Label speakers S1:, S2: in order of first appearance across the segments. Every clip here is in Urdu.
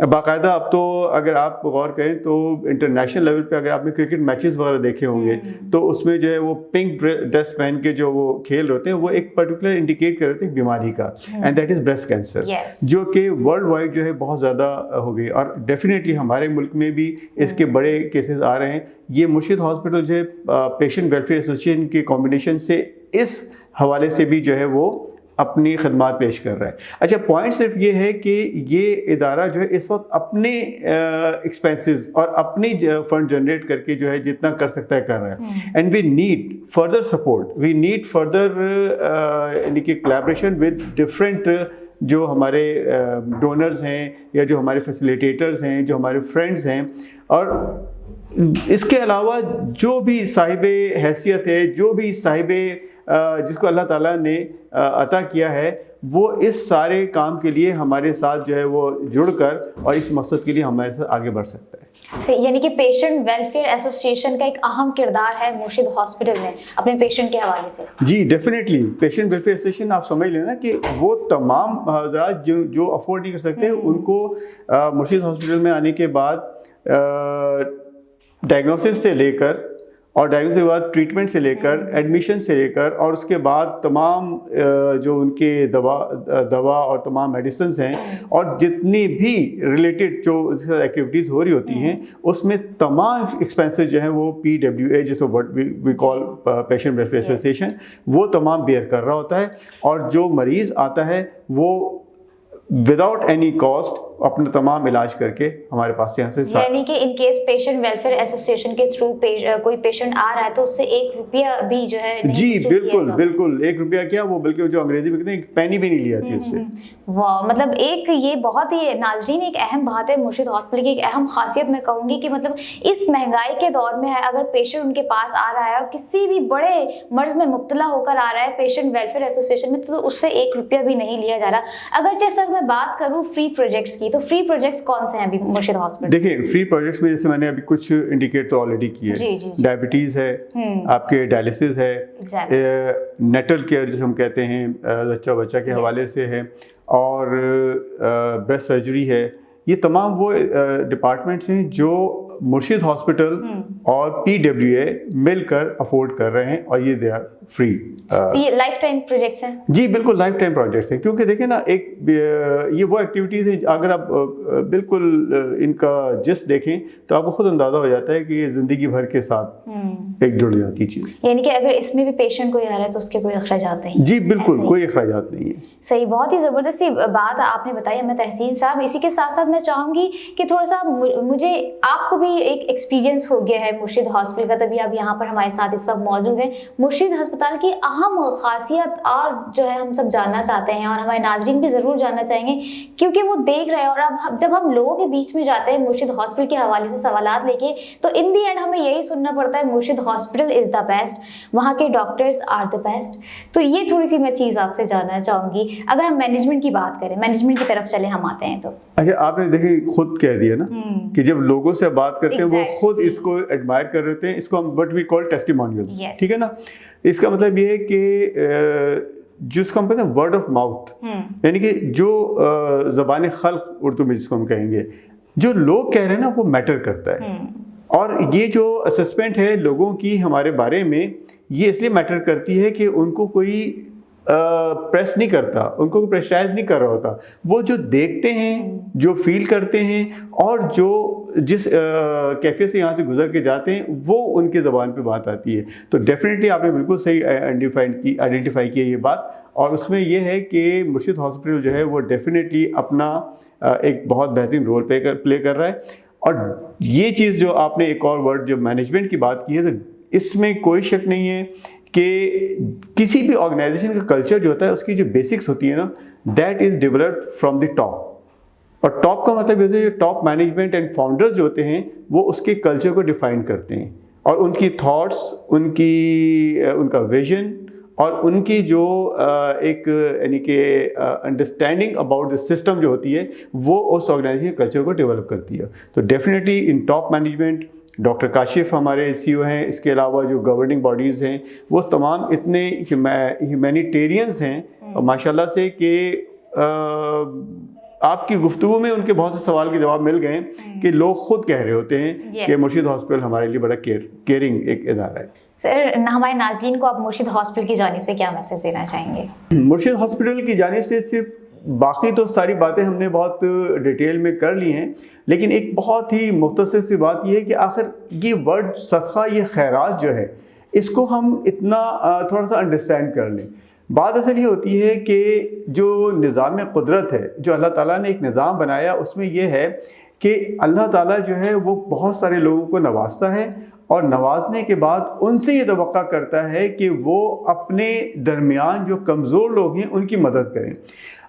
S1: باقاعدہ اب تو اگر آپ غور کریں تو انٹرنیشنل لیول پہ اگر آپ نے کرکٹ میچز وغیرہ دیکھے ہوں گے تو اس میں جو ہے وہ پنک ڈریس پہن کے جو وہ کھیل رہے ہوتے ہیں وہ ایک پرٹیکولر انڈیکیٹ کر رہے ہیں بیماری کا، and that is breast cancer, جو کہ ورلڈ وائڈ جو ہے بہت زیادہ ہو گئی، اور ڈیفینیٹلی ہمارے ملک میں بھی اس کے بڑے کیسز آ رہے ہیں۔ یہ مرشد ہاسپٹل جو ہے پیشنٹ ویلفیئر ایسوسیشن کے کمبینیشن سے اس حوالے سے بھی جو ہے وہ اپنی خدمات پیش کر رہا ہے۔ اچھا، پوائنٹ صرف یہ ہے کہ یہ ادارہ جو ہے اس وقت اپنے ایکسپینسز اور اپنی فنڈ جنریٹ کر کے جو ہے جتنا کر سکتا ہے کر رہا ہے، and we need further support, we need further یعنی کہ کولیبریشن ود ڈفرینٹ جو ہمارے ڈونرز ہیں یا جو ہمارے فیسیلیٹیٹرز ہیں، جو ہمارے فرینڈز ہیں، اور اس کے علاوہ جو بھی صاحب حیثیت ہے، جو بھی صاحب جس کو اللہ تعالیٰ نے عطا کیا ہے، وہ اس سارے کام کے لیے ہمارے ساتھ جو ہے وہ جڑ کر اور اس مقصد کے لیے ہمارے ساتھ آگے بڑھ سکتا ہے۔
S2: یعنی کہ پیشنٹ ویلفیئر ایسوسیشن کا ایک اہم کردار ہے مرشد ہاسپٹل میں اپنے پیشنٹ کے حوالے سے۔
S1: جی ڈیفینیٹلی، پیشنٹ ویلفیئر ایسوسیشن آپ سمجھ لیں نا کہ وہ تمام حضرات جو افورڈ نہیں کر سکتے ان کو مرشد ہاسپٹل میں آنے کے بعد ڈائگنوسس سے لے کر اور ڈائگنوسس کے بعد ٹریٹمنٹ سے لے کر ایڈمیشن سے لے کر اور اس کے بعد تمام جو ان کے دوا اور تمام میڈیسنز ہیں اور جتنی بھی ریلیٹڈ جو ایکٹیویٹیز ہو رہی ہوتی ہیں اس میں تمام ایکسپینسز جو ہیں وہ PWA جس کو وی کال پیشنٹ ویلفیئر ایسوسیشن وہ تمام بیئر کر رہا ہوتا ہے، اور جو مریض آتا ہے وہ وداؤٹ اینی کاسٹ اپنا تمام علاج کر کے ہمارے پاس یہاں سے،
S2: یعنی کہ in case patient welfare association کے تھرو کوئی پیشنٹ آ رہا ہے تو اس سے 1 روپیہ بھی جو ہے نہیں،
S1: جی بالکل بالکل 1 روپیہ کیا، وہ بلکہ جو انگریزی میں کہتے ہیں ایک پینی بھی نہیں لی جاتی اس سے۔
S2: واہ، مطلب ایک یہ بہت ہی ناظرین ایک اہم بات ہے مرشد ہاسپٹل کی، ایک اہم خاصیت میں کہوں گی کہ مطلب اس مہنگائی کے دور میں ہے، اگر پیشنٹ ان کے پاس آ رہا ہے اور کسی بھی بڑے مرض میں مبتلا ہو کر آ رہا ہے پیشنٹ ویلفیئر ایسوسیشن میں تو اس سے 1 روپیہ بھی نہیں لیا جا رہا۔ اگرچہ سر میں بات کروں فری پروجیکٹس کی، تو فری پروجیکٹس کون سے ہیں ابھی مرشد ہاسپٹل؟
S1: دیکھیں فری پروجیکٹس میں جیسے میں نے ابھی کچھ انڈیکیٹ تو آلریڈی کی ہے، ڈائبٹیز ہے، آپ کے ڈائلسس ہے، نیٹل کیئر جسے ہم کہتے ہیں بچہ کے حوالے سے ہے، اور بریسٹ سرجری ہے۔ یہ تمام وہ ڈپارٹمنٹس ہیں جو مرشد ہاسپٹل اور PWA مل کر افورڈ کر رہے ہیں، اور یہ دے آر فری۔
S2: یہ لائف ٹائم پروجیکٹس ہیں؟
S1: جی بالکل لائف ٹائم پروجیکٹس ہیں، کیونکہ دیکھیں نا ایک یہ وہ ایکٹیویٹیز ہیں اگر آپ بالکل ان کا جسٹ دیکھیں تو آپ کو خود اندازہ ہو جاتا ہے کہ یہ زندگی بھر کے ساتھ ایک جڑ جاتی چیز،
S2: یعنی کہ اگر اس میں بھی پیشنٹ کوئی آ رہا ہے تو اس کے کوئی اخراجات نہیں؟
S1: جی بالکل کوئی اخراجات نہیں ہے۔
S2: صحیح، بہت ہی زبردست بات آپ نے بتائی ہمیں تحسین صاحب۔ اسی کے ساتھ ساتھ میں چاہوں گی کہ تھوڑا سا مجھے آپ کو بھی ایک ایکسپیرینس ہو گیا ہے مرشد ہاسپٹل کا، تبھی آپ یہاں پر ہمارے ساتھ اس وقت موجود ہیں۔ مرشد ہسپتال کی اہم خاصیت اور جو ہے ہم سب جاننا چاہتے ہیں، اور ہمارے ناظرین بھی ضرور جاننا چاہیں گے کیونکہ وہ دیکھ رہے ہیں، اور اب جب ہم لوگوں کے بیچ میں جاتے ہیں مرشد ہاسپٹل کے حوالے سے سوالات لے کے تو ان دی اینڈ ہمیں یہی سننا پڑتا ہے مرشد ہاسپٹل از دا بیسٹ، وہاں کے ڈاکٹرز آر دا بیسٹ۔ تو یہ تھوڑی سی میں چیز آپ سے جاننا چاہوں گی۔ اگر ہم مینجمنٹ کی بات کریں، مینجمنٹ کی طرف چلے ہم آتے ہیں تو
S1: اچھا، آپ نے دیکھیں خود کہہ دیا نا کہ جب لوگوں سے بات کرتے ہیں وہ خود اس کو ایڈمائر کر رہے ہیں، اس کو ہم وٹ وی کال ٹیسٹیمونیلز، ٹھیک ہے نا۔ اس کا مطلب یہ ہے کہ جس کو ہم کہتے ہیں ورڈ آف ماؤتھ، یعنی کہ جو زبان خلق اردو میں جس کو ہم کہیں گے، جو لوگ کہہ رہے ہیں نا وہ میٹر کرتا ہے، اور یہ جو اسسمنٹ ہے لوگوں کی ہمارے بارے میں یہ اس لیے میٹر کرتی ہے کہ ان کو کوئی پریس نہیں کرتا، ان کو پریشرائز نہیں کر رہا ہوتا، وہ جو دیکھتے ہیں، جو فیل کرتے ہیں، اور جو جس کیفیت سے یہاں سے گزر کے جاتے ہیں وہ ان کے زبان پہ بات آتی ہے۔ تو ڈیفینیٹلی آپ نے بالکل صحیح آئیڈینٹیفائی کیا یہ بات، اور اس میں یہ ہے کہ مرشد ہاسپٹل جو ہے وہ ڈیفینیٹلی اپنا ایک بہت بہترین رول پلے کر رہا ہے۔ اور یہ چیز جو آپ نے ایک اور ورڈ جو مینجمنٹ کی بات کی ہے، تو اس میں کوئی شک نہیں ہے کہ کسی بھی آرگنائزیشن کا کلچر جو ہوتا ہے اس کی جو بیسکس ہوتی ہے نا، that is developed from the top, اور ٹاپ کا مطلب یہ ہے کہ ٹاپ مینجمنٹ اینڈ فاؤنڈرز جو ہوتے ہیں وہ اس کے کلچر کو ڈیفائن کرتے ہیں، اور ان کی تھاٹس، ان کا ویژن، اور ان کی جو ایک یعنی کہ انڈرسٹینڈنگ اباؤٹ دا سسٹم جو ہوتی ہے وہ اس آرگنائزیشن کے کلچر کو ڈیولپ کرتی ہے۔ تو ڈیفینیٹلی ان ٹاپ مینجمنٹ ڈاکٹر کاشف ہمارے CEO ہیں، اس کے علاوہ جو گورننگ باڈیز ہیں وہ تمام اتنے ہیومینیٹیرینز ہیں ماشاء اللہ سے کہ آپ کی گفتگو میں ان کے بہت سے سوال کے جواب مل گئے کہ لوگ خود کہہ رہے ہوتے ہیں کہ مرشد ہاسپٹل ہمارے لیے بڑا کیئرنگ ایک ادارہ ہے.
S2: سر ہمارے ناظرین کو آپ مرشد ہاسپٹل کی جانب سے کیا میسج دینا چاہیں گے؟
S1: مرشد ہاسپٹل کی جانب سے صرف باقی تو ساری باتیں ہم نے بہت ڈیٹیل میں کر لی ہیں، لیکن ایک بہت ہی مختصر سی بات یہ ہے کہ آخر یہ ورڈ صدقہ، یہ خیرات جو ہے، اس کو ہم اتنا تھوڑا سا انڈرسٹینڈ کر لیں. بات اصل یہ ہوتی ہے کہ جو نظام قدرت ہے، جو اللہ تعالیٰ نے ایک نظام بنایا، اس میں یہ ہے کہ اللہ تعالیٰ جو ہے وہ بہت سارے لوگوں کو نوازتا ہے، اور نوازنے کے بعد ان سے یہ توقع کرتا ہے کہ وہ اپنے درمیان جو کمزور لوگ ہیں ان کی مدد کریں.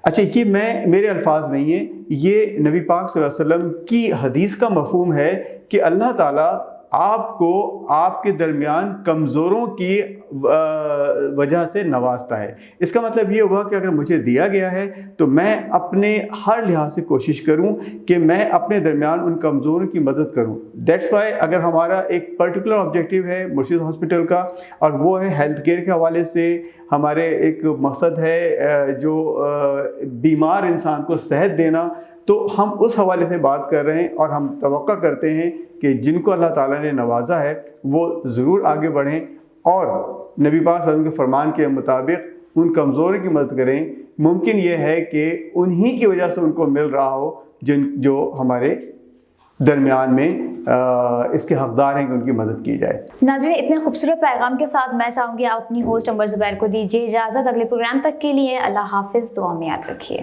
S1: اچھا، یہ میرے الفاظ نہیں ہیں، یہ نبی پاک صلی اللہ علیہ وسلم کی حدیث کا مفہوم ہے کہ اللہ تعالیٰ آپ کو آپ کے درمیان کمزوروں کی وجہ سے نوازتا ہے. اس کا مطلب یہ ہوا کہ اگر مجھے دیا گیا ہے تو میں اپنے ہر لحاظ سے کوشش کروں کہ میں اپنے درمیان ان کمزوروں کی مدد کروں. دیٹس وائی اگر ہمارا ایک پرٹیکولر آبجیکٹیو ہے مرشد ہاسپٹل کا، اور وہ ہے ہیلتھ کیئر کے حوالے سے ہمارے ایک مقصد ہے جو بیمار انسان کو صحت دینا، تو ہم اس حوالے سے بات کر رہے ہیں، اور ہم توقع کرتے ہیں کہ جن کو اللہ تعالیٰ نے نوازا ہے وہ ضرور آگے بڑھیں اور نبی پاک صلی اللہ علیہ وسلم کے فرمان کے مطابق ان کمزوروں کی مدد کریں. ممکن یہ ہے کہ انہی کی وجہ سے ان کو مل رہا ہو جو ہمارے درمیان میں اس کے حقدار ہیں کہ ان کی مدد کی جائے.
S2: ناظرین، اتنے خوبصورت پیغام کے ساتھ میں چاہوں گی آپ اپنی ہوسٹ عمر زبیر کو دیجیے اجازت. اگلے پروگرام تک کے لیے اللہ حافظ، دعا میں یاد رکھیے.